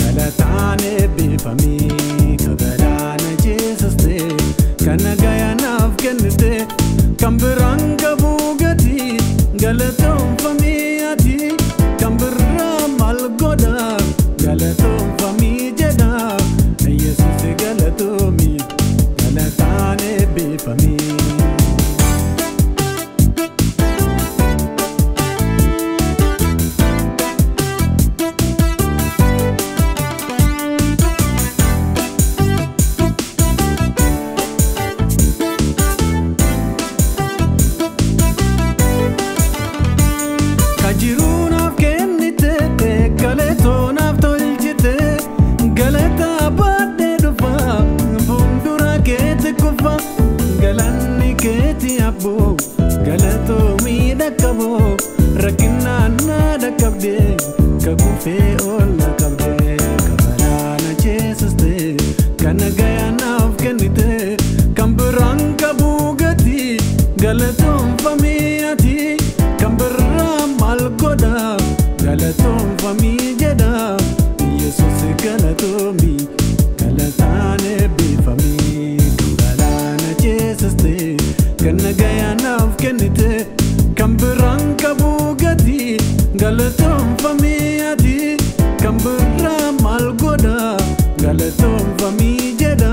galataane bifami kabalaana jeesuste kana gayanaaf kennite kambiranga bugati galatom fami ati kambirra malgoda galatom fami jeda yesus galatomi galataane bifami Kajirunaaf kennite galatonaaf tolchite galata baadhee dhufa fuuldura keetti kufa galanni keetti abbo galatoomii dhaqqabo rakkinaan na dhaqqabde kakufee oolla qabde kabalaana jeesuste kana gayanaaf kennite kan biraan qabu gati galatoomfamii ati kan birraa malgoda galatom fami jeda yesus galatomi galataane bifami kabalaana jeesuste kana gayanaaf kennite kan biraan qabu gati galatom fami ati kan birraa malgoda galatom fami jeda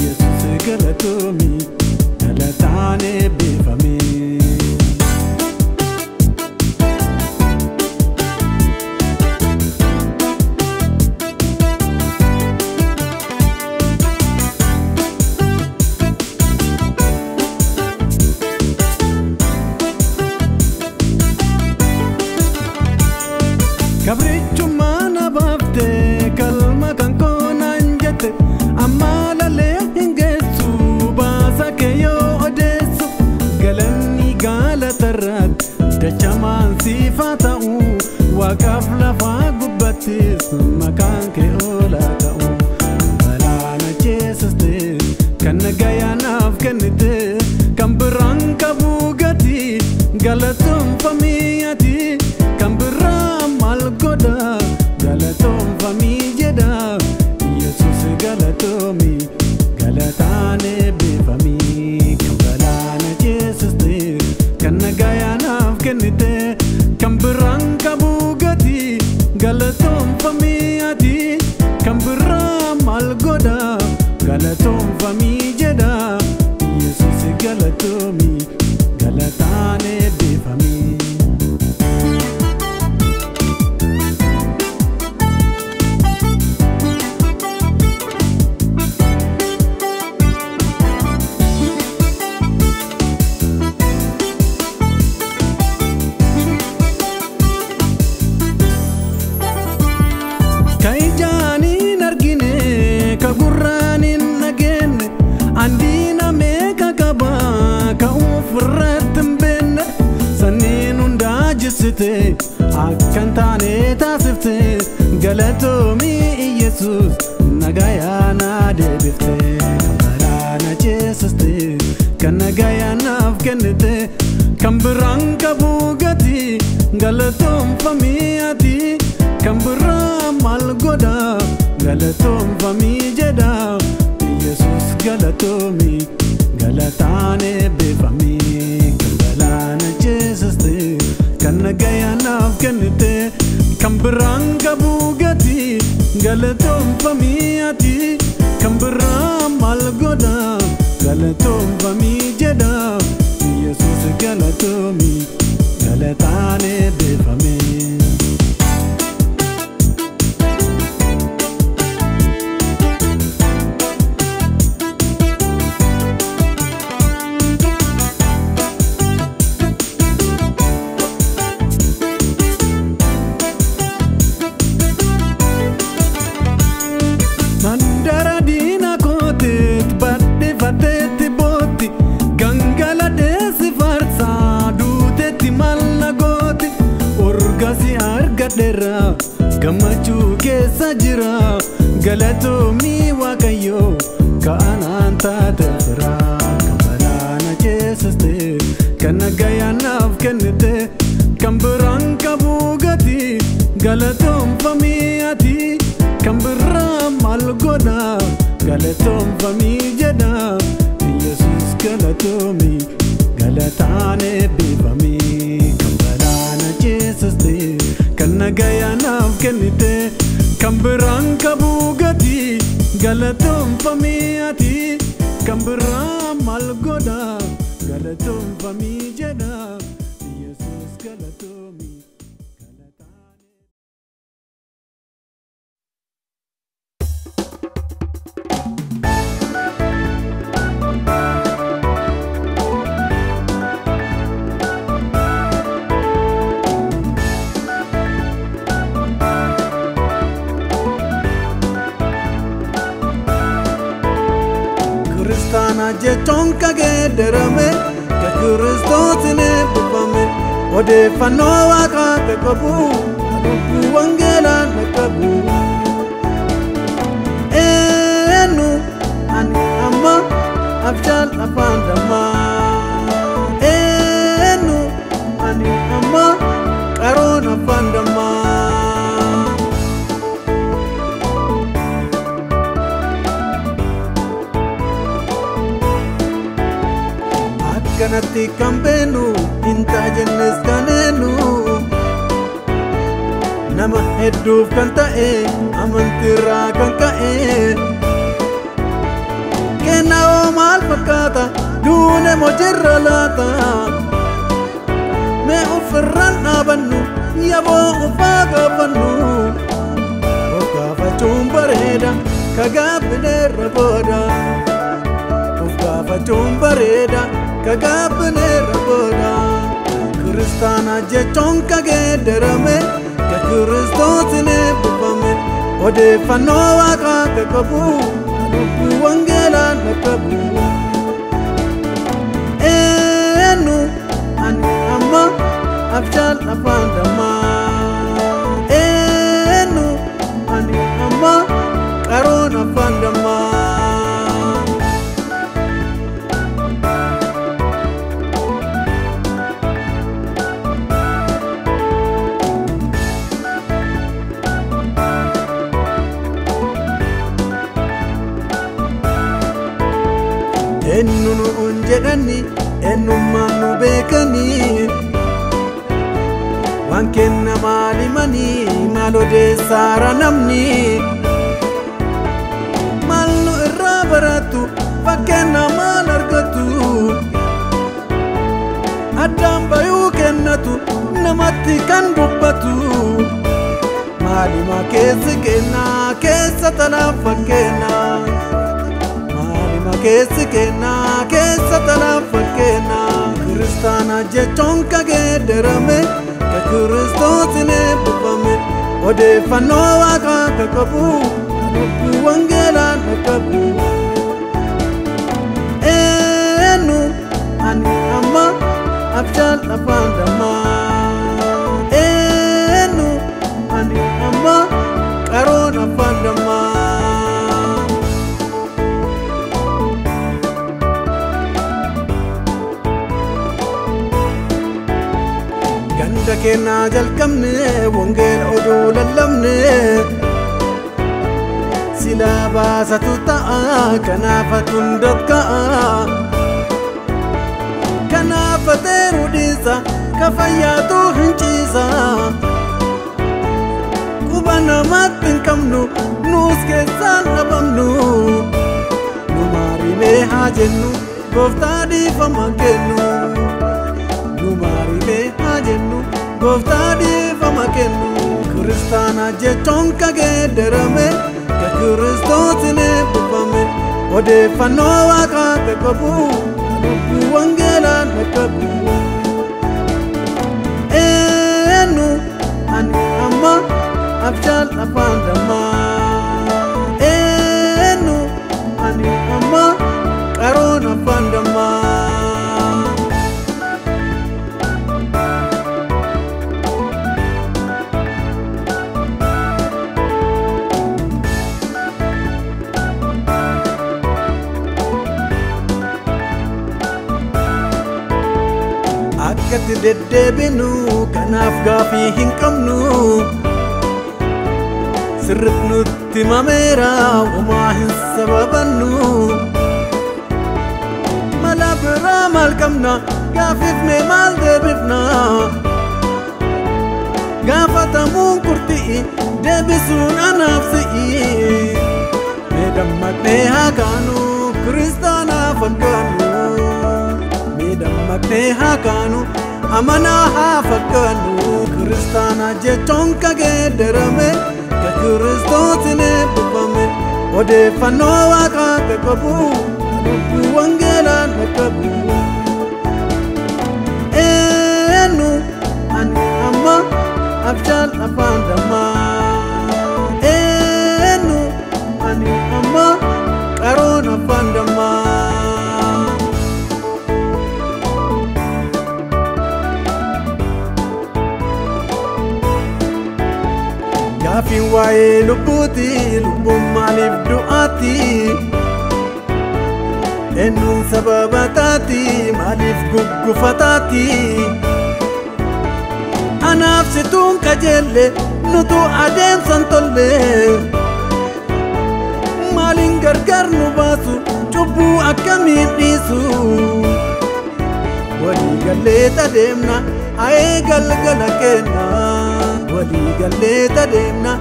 yesus galatomi galataane bifami Kabrichumana bafte kalma kan konan jette amala le hingesu basa ke yo odesu galanni galatarat dachaman sifata waqaf lafa gubbatis makan ke olata balana jeesuste kan gayanaaf kennite kan biraan qabu gati galatom fami ati kan birraa malgoda galatom fami jeda yesus galatomi galataane bifami kabalaana jeesuste kana gayanaaf kennite kan biraan qabu gati galatom fami ati kan birraa malgoda galatom fami jeda yesus galatomi galataane bifami Kaijaanin argine kagurraanin nagenne andina meeqa qaba ka'uuf irratti hin beenne sanniin hundaa jessite akkan taane taasifte galatoomii yesus nagayaa naa deebifte kabalaana jeesuste kan nagayaanaaf kennite kan biraan qabu gati galatoomfamii ati kan birraa malgoda galatom fami jeda yesus galatomi galataane bifami kabalaana jeesuste kan nagayaanaaf kennite kan biraan qabu gati galatom fami ati kan birraa malgoda galatom fami jeda yesus galatomi galataane bifami Mandara dina kotet badde fateti botti gangala desi farsa dutetti malla goti orgasi argadera gamachu keessa jira galatomi waaqayyo ka'anaan taatefira kabalaana jeesuste kan nagayaanaaf kennite kan biraan qabu gati galatoomfamii ati galatoomfamii jedha Yesuus galatoomii galataan eebbifamii kan balaana ceesiste kan nagaya naaf kennite kan biraan qabuu gatii galatoomfamii ati kan biraan maal godha galatoomfamii jedha Yesuus galatoomii Kristana jechuun kageeddarame ka Kiristoosin eebbifame odeeffannoo waaqaa ka qabu lubbuu wangeelaan na qabu eenyu ani amma abjaal afaan dammaa eenyu ani amma qaroon afaan dammaa kanatti kan beenu hinta jennes kaneenu nama hedduuf kan ta'e amantiirraa kan ka'e kennaa maal fakkaata duune mojirra laata mee ofirraan dhaabannu yaboo ofaa gaafannu of gaafachuun bareeda ka gaabbineerra booda of gaafachuun bareeda kagaabbineerra booda Kiristaana jechuun kageeddarame ka Kiristoosin eebbifame odeeffannoo waaqaa ka qabu lubbuu wangeelaan na qabu eenyu ani amma abjaal afaan dammaa eenyu ani amma qaroon afaan dammaa eenyu nuun jedhani eenyummaan nu beekani waan kenna maalimanii maal odeessaara namni maal nu irraa baratu fakkeenya maal argatu addaan bayuu kennatu namatti kan dubbatu maalima keessi kennaa keessa tanaaf fakkeenya keessi kennaa keessa tanaaf fakkeenya Kiristaana jechuun kageeddarame ka Kiristoosin eebbifame odeeffannoo waaqaa ka qabu lubbuu wangeelaan na qabu eenyu ani amma abjaal afaan dammaa eenyu ani amma qaroon afaan dammaa ganda kennaa jalqabne wangeela oduu lallabne silaa baasatu ta'a kanaafatuun dakka'a kanaafateeru dhiisa ka fayyaatu hin ciisa quba namaatti hin qabnu nuus keessaan dhabamnu nu maarimee haa jennu gooftaa dhiifama kennu nu maarimee haa jennu gooftaa dhiifama kennu Kiristaana jechuun kageeddarame ka Kiristoosin eebbifame odeeffannoo waaqaa ka qabu lubbuu wangeelaan na qabu eenyu ani amma abjaal afaan dammaa eenyu ani amma qaroon afaan dammaa akkatti deddeebinu kanaaf gaafii hin qabnu sirrit nutti mameera homaa hin sababannu mala biraa maal qabna gaafifne maal deebifna gaafatamuun kurtii deebisuun anaaf si'i mee dammaqnee haa kaanu kiristaanaa fakkaannu mee dammaqnee haa kaanu amanaa haa fakkaannu kiristaana jechuun kageeddarame ka kiristoosin eebbifame odeeffannoo waaqaa ka qabu lubbuu wangeelaan qabu eenyu ani amma abjaan afaan dammaa eenyu ani amma qaroon afaan dammaa gaaffiin waa'ee lubbuuti lubbuun maaliif du'aati eenyuun sababa taati maaliif guggufataati anaaf situun kajeelle nutu adeemsan tolle maaliin gargar nu baasu cubbuu akkamiin dhiisu walii gallee tadeemna ayee galgala kenna walii gallee tadeemna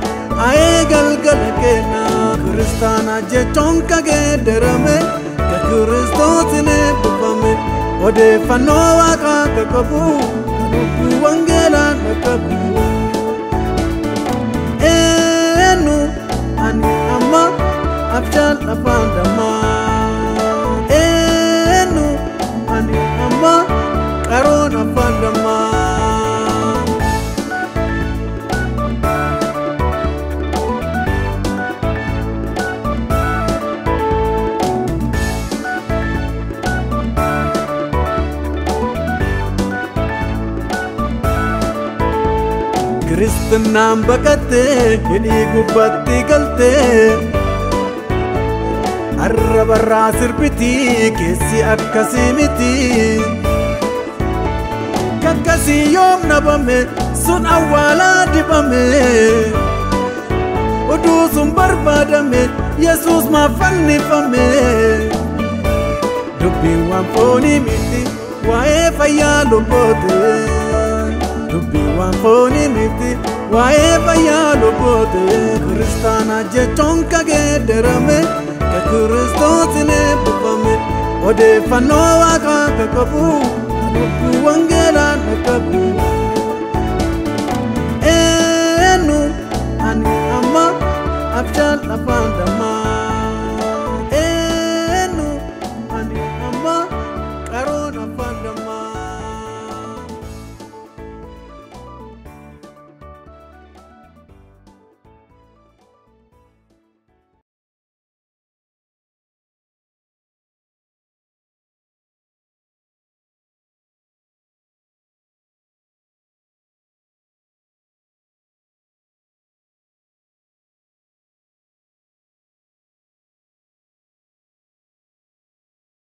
ayee galgala kenna kiristaana jechuun kageeddarame ka kiristoosin eebbifame odeeffannoo waaqaa ka qabu lubbuu wangeelaan qabu eenyu ani amma abjaan afaan dammaa eenyu ani amma qaroon afaan dammaa Kristinaan baqattee hidhii gubbatti galtee arrabarraa sirbitii keessi akkasii miti kakkasii yoom nabame sun awwaalaa dibame oduu sun barbaadame Yesuus maaf fannifame dubbiin waan foonii miti waa'ee fayyaa lubboote dubbiin waan foonii miti waa'ee fayyaa lubboote kiristaana jechuun kageeddarame ka kiristoosin eebbifame odeeffannoo waaqaa ka qabu lubbuu wangeelaan qabu eenyu ani amma abjaan afaan dammaa